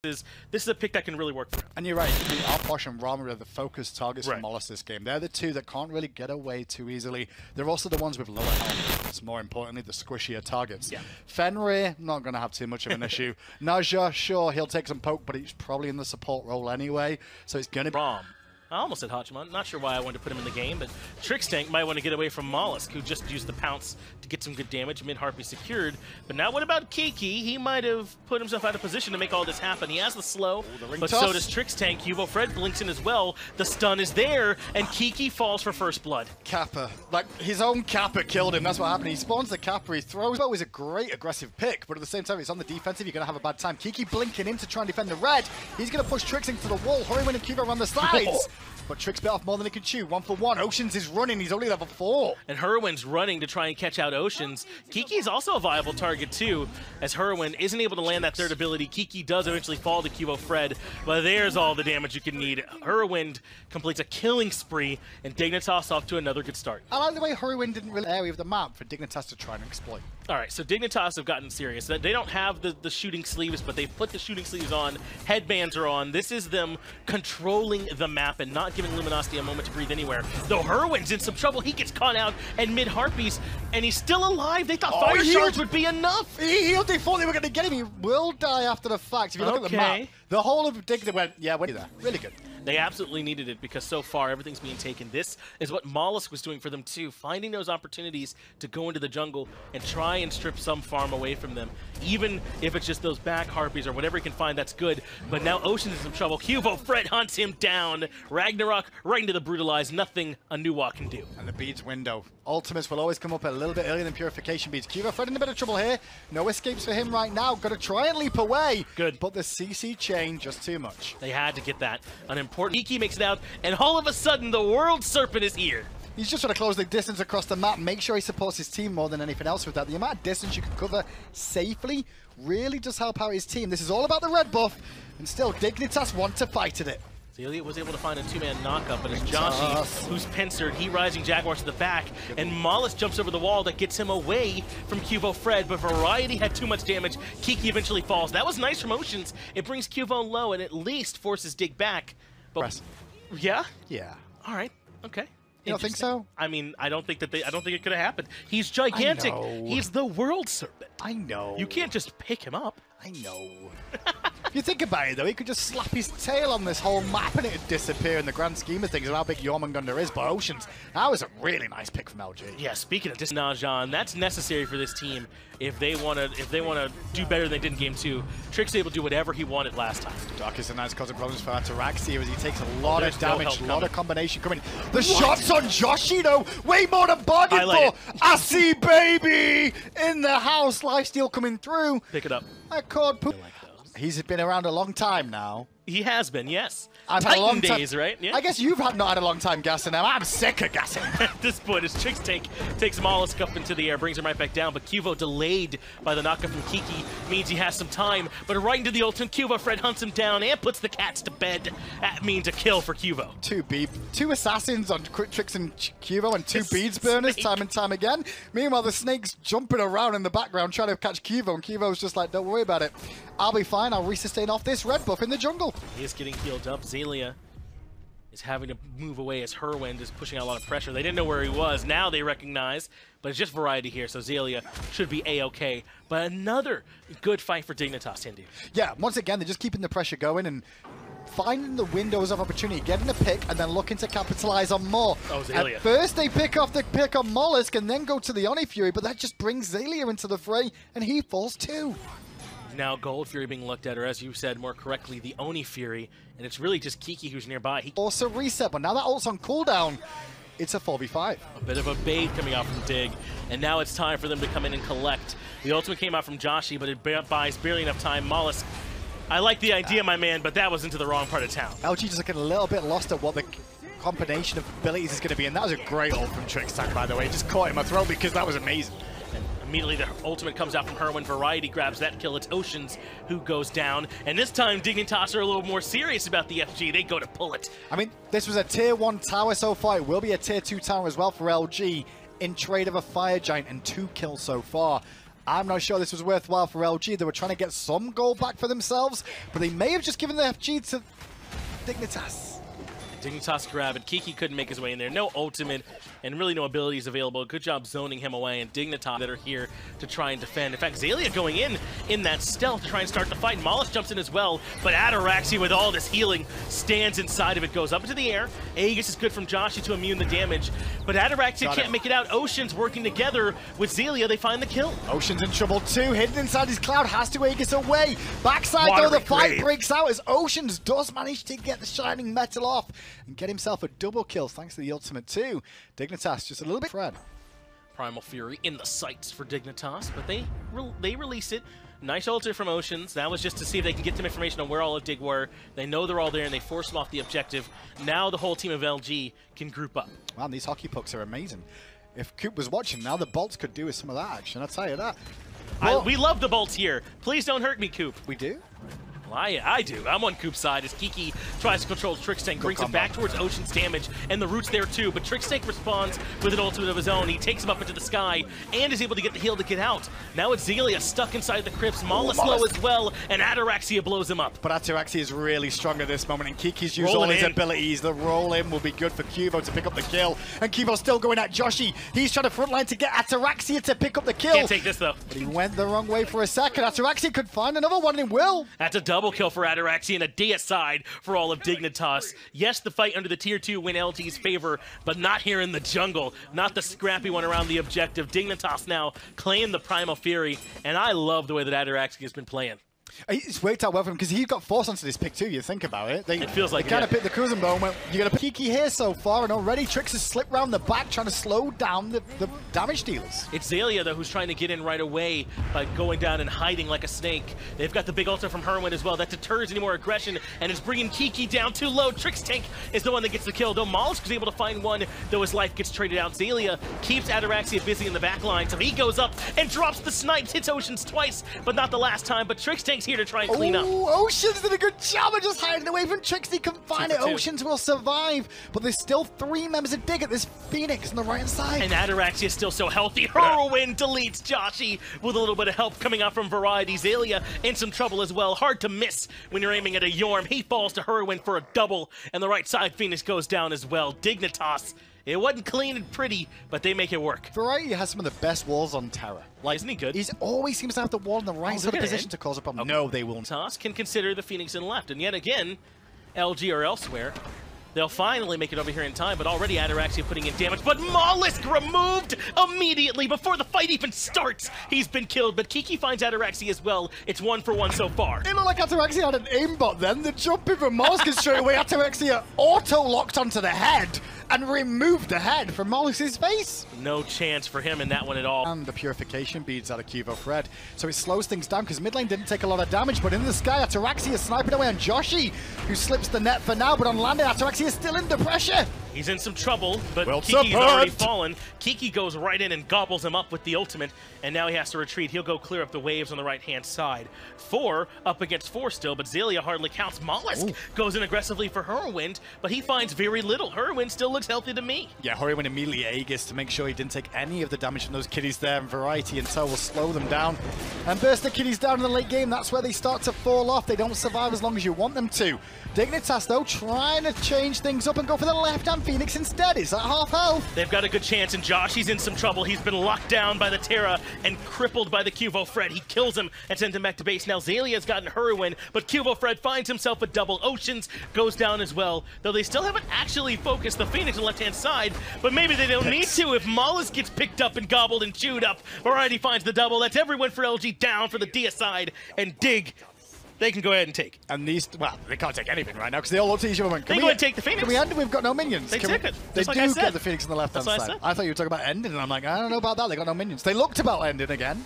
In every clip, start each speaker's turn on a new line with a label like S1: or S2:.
S1: This is a pick that can really work for him.
S2: And you're right, Alposh and Rama are the focused targets for Mollis this game. They're the two that can't really get away too easily. They're also the ones with lower health. More importantly, the squishier targets. Yeah. Fenrir, not going to have too much of an issue. Naja, sure, he'll take some poke, but he's probably in the support role anyway, so it's going to be...
S1: I almost said Hachiman. Not sure why I wanted to put him in the game, but Trickstank might want to get away from Mollusk, who just used the pounce to get some good damage. Mid-Harpy secured. But now what about Kiki? He might have put himself out of position to make all this happen. He has the slow, but so does Trickstank. Hugo Fred blinks in as well. The stun is there, and Kiki falls for first blood.
S2: Kappa. Like, his own Kappa killed him. That's what happened. He spawns the Kappa, he throws. It's always a great aggressive pick, but at the same time, it's on the defensive. You're going to have a bad time. Kiki blinking in to try and defend the red. He's going to push Trix into the wall. Hurrywin and Cuba on the sides. But Trix bit off more than he can chew. 1-for-1. Oceans is running. He's only level 4.
S1: And Hurwin's running to try and catch out Oceans. Kiki is also a viable target, too, as Hurwin isn't able to land that third ability. Kiki does eventually fall to Cubo Fred, but there's all the damage you can need. Hurwin completes a killing spree, and Dignitas off to another good start.
S2: I like the way Hurwin didn't really area of the map for Dignitas to try and exploit.
S1: All right, so Dignitas have gotten serious. They don't have the shooting sleeves, but they've put the shooting sleeves on. Headbands are on. This is them controlling the map and not giving Luminosity a moment to breathe anywhere. Though Hurwin's in some trouble. He gets caught out at mid-Harpies, and he's still alive. They thought Fire Charge would be enough.
S2: He healed. They thought they were going to get him. He will die after the fact. If you look at the map, the whole of Dignitas went, yeah, went there. Really good.
S1: They absolutely needed it because so far everything's being taken. This is what Mollusk was doing for them too, finding those opportunities to go into the jungle and try and strip some farm away from them. Even if it's just those back Harpies or whatever he can find, that's good. But now Ocean's in some trouble. Cubo Fred hunts him down. Ragnarok right into the Brutalize. Nothing a Nuwa can do.
S2: And the beads window. Ultimates will always come up a little bit earlier than Purification beads. Cubo Fred in a bit of trouble here. No escapes for him right now. Got to try and leap away.
S1: Good.
S2: But the CC chain just too much.
S1: They had to get that. An important Kiki makes it out, and all of a sudden the World Serpent is here.
S2: He's just trying to close the distance across the map, make sure he supports his team more than anything else with that. The amount of distance you can cover safely really does help out his team. This is all about the red buff, and still Dignitas want to fight at it.
S1: Elliot was able to find a two-man knockup, but it's Joshi who's pincered. He rising Jaguar to the back, and Mollis jumps over the wall that gets him away from Cubo Fred, but Variety had too much damage. Kiki eventually falls. That was nice from Oceans. It brings Cubo low and at least forces Dig back. But yeah?
S2: Yeah.
S1: All right. Okay.
S2: You don't think so?
S1: I mean, I don't think it could have happened. He's gigantic. He's the World Serpent.
S2: I know.
S1: You can't just pick him up.
S2: I know. If you think about it, though, he could just slap his tail on this whole map and it would disappear in the grand scheme of things of how big Jormungandr is. But Oceans, that was a really nice pick from LG.
S1: Yeah, speaking of Najan, that's necessary for this team if they want to do better than they did in Game 2. Trick's able to do whatever he wanted last time.
S2: Dark is a nice causing problems for Ataraxia as he takes a lot of damage, a lot of combination coming. The shots on Joshi, though, way more than bargained for. I see baby in the house. Lifesteal coming through.
S1: Pick it up.
S2: He's been around a long time now.
S1: He has been, yes.
S2: I've had a long
S1: days, right? Yeah.
S2: I guess you've not had a long time gassing him. I'm sick of gassing.
S1: At this point, as Trickstank takes Mollusk up into the air, brings him right back down, but Cubo delayed by the knockup from Kiki means he has some time, but right into the ultimate, Cubo Fred hunts him down and puts the cats to bed. That means a kill for Cubo.
S2: Two assassins on Trix and Cubo and two beads burners time and time again. Meanwhile, the snake's jumping around in the background trying to catch Cubo, and Cubo's just like, don't worry about it. I'll be fine. I'll resustain off this red buff in the jungle.
S1: He is getting healed up. Zelia is having to move away as Hurwind is pushing out a lot of pressure. They didn't know where he was. Now they recognize, but it's just Variety here, so Zelia should be A-okay. But another good fight for Dignitas, Hindu.
S2: Yeah, once again, they're just keeping the pressure going and finding the windows of opportunity, getting the pick, and then looking to capitalize on more.
S1: Oh, Zelia.
S2: At first, they pick off the pick on Mollusk and then go to the Oni Fury, but that just brings Zelia into the fray, and he falls too.
S1: Now Gold Fury being looked at, or as you said more correctly, the Oni Fury, and it's really just Kiki who's nearby. He
S2: also reset, but now that ult's on cooldown, it's a 4v5.
S1: A bit of a bait coming out from Dig, and now it's time for them to come in and collect. The ultimate came out from Joshi, but it buys barely enough time. Mollusk, I like the idea, my man, but that was into the wrong part of town.
S2: LG just looking a little bit lost at what the combination of abilities is going to be, and that was a great ult from Trickstank, by the way. It just caught in my throat because that was amazing.
S1: Immediately the ultimate comes out from Hurwin. Variety grabs that kill. It's Oceans who goes down. And this time Dignitas are a little more serious about the FG. They go to pull it.
S2: I mean, this was a tier 1 tower so far. It will be a tier 2 tower as well for LG in trade of a Fire Giant and 2 kills so far. I'm not sure this was worthwhile for LG. They were trying to get some gold back for themselves, but they may have just given the FG to Dignitas.
S1: Dignitas grab, and Kiki couldn't make his way in there. No ultimate, and really no abilities available. Good job zoning him away, and Dignitas that are here to try and defend. In fact, Xaylia going in that stealth to try and start the fight. Mollis jumps in as well, but Ataraxia with all this healing stands inside of it, goes up into the air. Aegis is good from Joshi to immune the damage, but Ataraxia can't make it out. Ocean's working together with Xaylia. They find the kill.
S2: Ocean's in trouble too, hidden inside his cloud, has to Aegis away. Backside though, the fight breaks out as Ocean's does manage to get the shining metal off and get himself a double kill thanks to the ultimate too. Dignitas just a little bit Fred.
S1: Primal Fury in the sights for Dignitas, but they release it. Nice ulti from Oceans. That was just to see if they can get some information on where all of Dig were. They know they're all there and they force them off the objective. Now the whole team of LG can group up.
S2: Wow, these hockey pucks are amazing. If Coop was watching now, the bolts could do with some of that action, I'll tell you that. Well,
S1: we love the bolts here. Please don't hurt me, Coop.
S2: We do?
S1: Well, I do. I'm on Coop's side as Kiki tries to control Trickstank, brings him back towards Ocean's damage, and the root's there too, but Trickstank responds with an ultimate of his own. He takes him up into the sky and is able to get the heal to get out. Now it's Xaylia stuck inside the crypts, Mollis low as well, and Ataraxia blows him up.
S2: But Ataraxia is really strong at this moment, and Kiki's used all his abilities. The roll-in will be good for Cubo to pick up the kill, and Cubo's still going at Joshi. He's trying to frontline to get Ataraxia to pick up the kill.
S1: Can't take this though.
S2: But he went the wrong way for a second. Ataraxia could find another one, and he will.
S1: That's a double kill for Ataraxia and a deicide for all of Dignitas. Yes, the fight under the tier 2 win LT's favor, but not here in the jungle. Not the scrappy one around the objective. Dignitas now claim the Primal Fury, and I love the way that Ataraxia has been playing.
S2: It's worked out well for him because he got forced onto this pick too, you think about it.
S1: It feels like
S2: they kind of picked the cruising moment. You're going to Kiki here so far, and already Trix has slipped around the back trying to slow down the damage dealers.
S1: It's Xaylia, though, who's trying to get in right away by going down and hiding like a snake. They've got the big ulti from Herwin as well. That deters any more aggression, and it's bringing Kiki down too low. Trickstank is the one that gets the kill, though Mollusk was able to find one, though his life gets traded out. Xaylia keeps Ataraxia busy in the back line, so he goes up and drops the snipes, hits Oceans twice, but not the last time. But Trickstank's here to try and clean up.
S2: Oceans did a good job of just hiding away from Trix. He can find it. Oceans will survive, but there's still 3 members of Dig at this Phoenix on the right side.
S1: And Ataraxia is still so healthy. Herwin deletes Joshi with a little bit of help coming out from Variety. Xaylia in some trouble as well. Hard to miss when you're aiming at a Yorm. He falls to Herwin for a double, and the right side Phoenix goes down as well. Dignitas. It wasn't clean and pretty, but they make it work.
S2: Variety has some of the best walls on Terra.
S1: Like, isn't he good?
S2: He always seems to have the wall in the right sort of position to cause a problem. No, they won't.
S1: Toss can consider the Phoenix in left, and yet again, LG or elsewhere, they'll finally make it over here in time, but already Ataraxia putting in damage. But Mollusk removed immediately before the fight even starts. He's been killed, but Kiki finds Ataraxia as well. It's 1-for-1 so far.
S2: It looked like Ataraxia had an aimbot then. The jump in from Mollusk is straight away. Ataraxia auto-locked onto the head and removed the head from Mollusk's face.
S1: No chance for him in that one at all.
S2: And the purification beads out of Cubo Fred. So it slows things down because mid lane didn't take a lot of damage, but in the sky, Ataraxia is sniping away on Joshi, who slips the net for now, but on landing, Ataraxia is still under pressure.
S1: He's in some trouble, but Kiki's already fallen. Kiki goes right in and gobbles him up with the ultimate, and now he has to retreat. He'll go clear up the waves on the right-hand side. 4 up against 4 still, but Xaylia hardly counts. Mollusk goes in aggressively for Herwin, but he finds very little. Herwin still looks healthy to me.
S2: Yeah, Herwin immediately Aegis to make sure he didn't take any of the damage from those kiddies there, and Variety and Toe will slow them down. And burst the kiddies down in the late game, that's where they start to fall off. They don't survive as long as you want them to. Dignitas, though, trying to change things up and go for the left-hand Phoenix instead. Is that half health?
S1: They've got a good chance, and Joshi's in some trouble. He's been locked down by the Terra and crippled by the Cubo Fred. He kills him and sends him back to base. Now Xaylia's gotten Herwin, but Cubo Fred finds himself a double. Oceans goes down as well, though they still haven't actually focused the Phoenix on the left-hand side, but maybe they don't need to if Mollusk gets picked up and gobbled and chewed up. Variety finds the double. That's everyone for LG down for the deicide, and Dig, they can go ahead and take.
S2: And these, well, they can't take anything right now because they all look to each other.
S1: They go ahead and take the Phoenix.
S2: Can we end it? We've got no minions.
S1: They take it.
S2: They
S1: like
S2: do get the Phoenix on the left-hand
S1: side.
S2: I thought you were talking about ending, and I'm like, I don't know about that. They got no minions. They looked about ending again.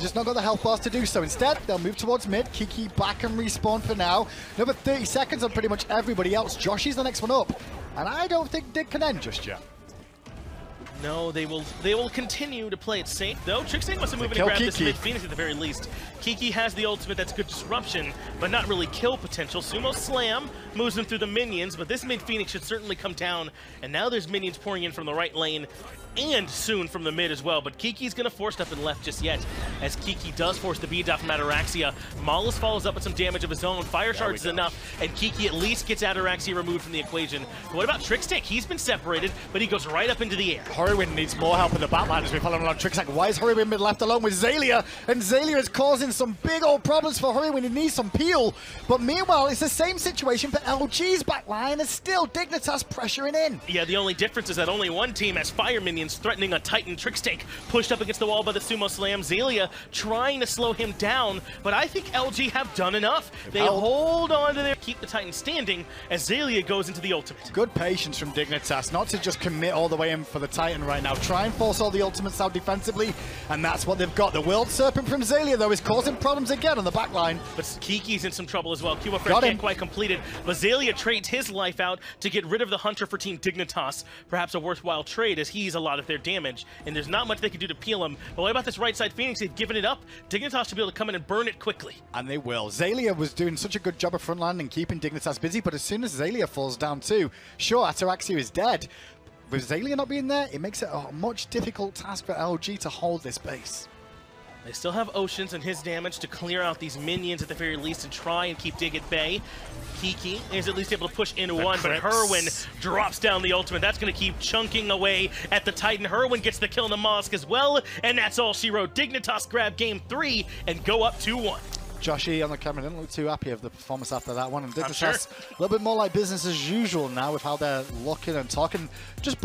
S2: Just not got the health bars to do so. Instead, they'll move towards mid. Kiki back and respawn for now. Another 30 seconds on pretty much everybody else. Joshi's the next one up. And I don't think Dig can end just yet.
S1: No, they will continue to play it safe, though. Trickstank wants to move in and grab this mid Phoenix at the very least. Kiki has the ultimate that's good disruption, but not really kill potential. Sumo Slam moves him through the minions, but this mid Phoenix should certainly come down. And now there's minions pouring in from the right lane, and soon from the mid as well. But Kiki's going to force stuff in left just yet. as Kiki does force the bead down from Ataraxia. Maulus follows up with some damage of his own. Fire Charge is enough, and Kiki at least gets Ataraxia removed from the equation. But what about Trickstick? He's been separated, but he goes right up into the air.
S2: Horriwin needs more help in the backline as we follow along Trickstick. Why is Horriwin been left alone with Xaylia? And Xaylia is causing some big old problems for Horriwin. He needs some peel. But meanwhile, it's the same situation for LG's backline, and still Dignitas pressuring in.
S1: Yeah, the only difference is that only one team has fire minions threatening a Titan. Trickstick pushed up against the wall by the Sumo Slam. Xaylia trying to slow him down, but I think LG have done enough. They hold on to their keep the Titan standing as Xaylia goes into the ultimate.
S2: Good patience from Dignitas, not to just commit all the way in for the Titan right now. Try and force all the ultimates out defensively, and that's what they've got. The World Serpent from Xaylia, though, is causing problems again on the back line.
S1: But Kiki's in some trouble as well. Cuba Fred can't quite complete it, but Xaylia trades his life out to get rid of the Hunter for Team Dignitas. Perhaps a worthwhile trade as he's a lot of their damage, and there's not much they can do to peel him. But what about this right side Phoenix? They've given it up. Dignitas should be able to come in and burn it quickly.
S2: And they will. Xaylia was doing such a good job of frontline and keeping Dignitas busy, but as soon as Xaylia falls down too, sure, Ataraxia is dead. With Xaylia not being there, it makes it a much difficult task for LG to hold this base.
S1: They still have Oceans and his damage to clear out these minions at the very least and try and keep Dig at bay. Kiki is at least able to push into one, but Herwin drops down the ultimate. That's going to keep chunking away at the Titan. Herwin gets the kill on the Mollusk as well, and that's all she wrote. Dignitas grab game 3 and go up 2-1.
S2: Joshy on the camera didn't look too happy of the performance after that one, and Dignitas a little bit more like business as usual now with how they're looking and talking. Just